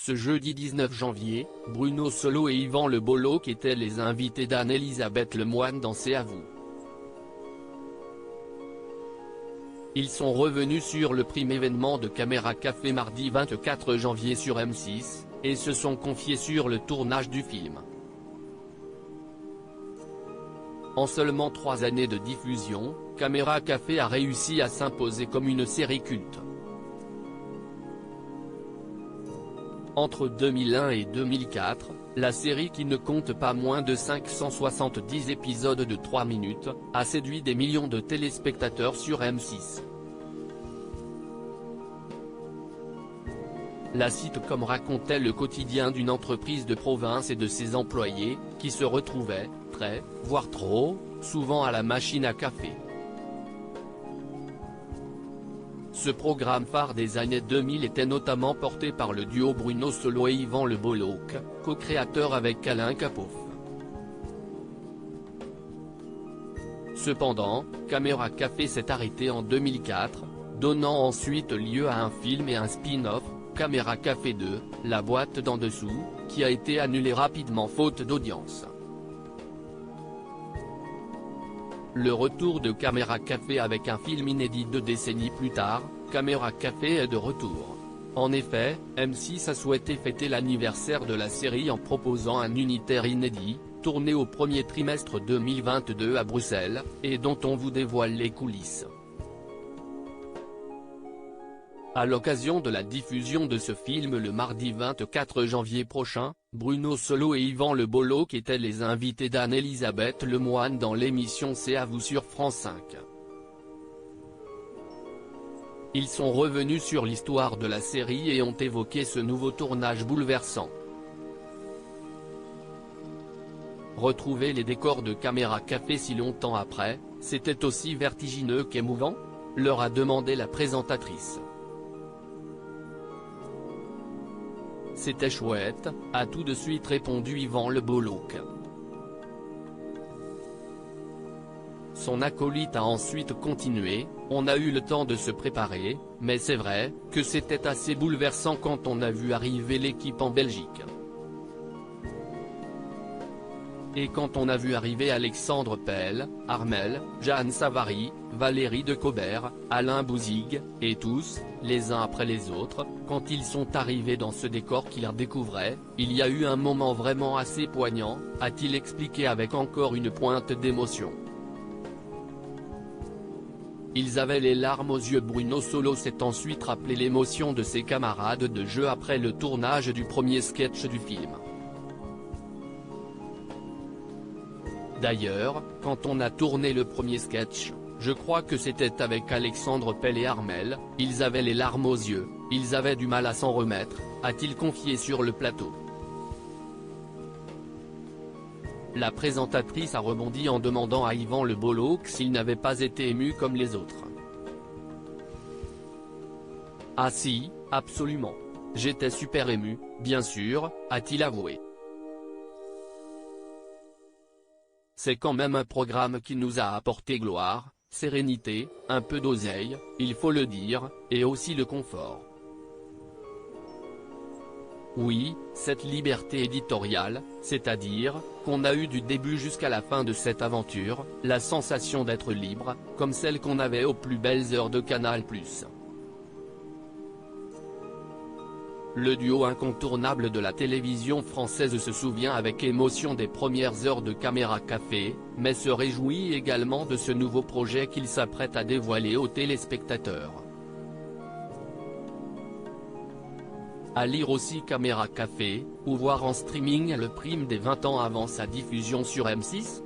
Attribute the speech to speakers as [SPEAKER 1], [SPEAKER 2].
[SPEAKER 1] Ce jeudi 19 janvier, Bruno Solo et Yvan Le Bolloc étaient les invités d'Anne-Elisabeth Lemoine dans C'est à vous. Ils sont revenus sur le prime événement de Caméra Café mardi 24 janvier sur M6, et se sont confiés sur le tournage du film. En seulement 3 années de diffusion, Caméra Café a réussi à s'imposer comme une série culte. Entre 2001 et 2004, la série qui ne compte pas moins de 570 épisodes de 3 minutes, a séduit des millions de téléspectateurs sur M6. La sitcom racontait le quotidien d'une entreprise de province et de ses employés, qui se retrouvaient, très, voire trop, souvent à la machine à café. Ce programme phare des années 2000 était notamment porté par le duo Bruno Solo et Yvan Le Bolloc, co-créateur avec Alain Capoff. Cependant, Caméra Café s'est arrêté en 2004, donnant ensuite lieu à un film et un spin-off, Caméra Café 2, La boîte d'en dessous, qui a été annulé rapidement faute d'audience. Le retour de Caméra Café avec un film inédit 2 décennies plus tard, Caméra Café est de retour. En effet, M6 a souhaité fêter l'anniversaire de la série en proposant un unitaire inédit, tourné au premier trimestre 2022 à Bruxelles, et dont on vous dévoile les coulisses. À l'occasion de la diffusion de ce film le mardi 24 janvier prochain, Bruno Solo et Yvan Le Bolloc étaient les invités d'Anne-Elisabeth Lemoine dans l'émission C'est à vous sur France 5. Ils sont revenus sur l'histoire de la série et ont évoqué ce nouveau tournage bouleversant. Retrouver les décors de Caméra Café si longtemps après, c'était aussi vertigineux qu'émouvant ? Leur a demandé la présentatrice. C'était chouette, a tout de suite répondu Yvan Le Bolloc. Son acolyte a ensuite continué, on a eu le temps de se préparer, mais c'est vrai, que c'était assez bouleversant quand on a vu arriver l'équipe en Belgique. Et quand on a vu arriver Alexandre Pell, Armel, Jeanne Savary, Valérie Decobert, Alain Bouzigues, et tous, les uns après les autres, quand ils sont arrivés dans ce décor qu'ils redécouvraient, il y a eu un moment vraiment assez poignant, a-t-il expliqué avec encore une pointe d'émotion. Ils avaient les larmes aux yeux. Bruno Solo s'est ensuite rappelé l'émotion de ses camarades de jeu après le tournage du premier sketch du film. D'ailleurs, quand on a tourné le premier sketch, je crois que c'était avec Alexandre Pell et Armel, ils avaient les larmes aux yeux, ils avaient du mal à s'en remettre, a-t-il confié sur le plateau. La présentatrice a rebondi en demandant à Yvan Le Bolloc s'il n'avait pas été ému comme les autres. Ah si, absolument. J'étais super ému, bien sûr, a-t-il avoué. C'est quand même un programme qui nous a apporté gloire, sérénité, un peu d'oseille, il faut le dire, et aussi le confort. Oui, cette liberté éditoriale, c'est-à-dire, qu'on a eu du début jusqu'à la fin de cette aventure, la sensation d'être libre, comme celle qu'on avait aux plus belles heures de Canal+. Le duo incontournable de la télévision française se souvient avec émotion des premières heures de Caméra Café, mais se réjouit également de ce nouveau projet qu'il s'apprête à dévoiler aux téléspectateurs. À lire aussi Caméra Café, ou voir en streaming le prime des 20 ans avant sa diffusion sur M6.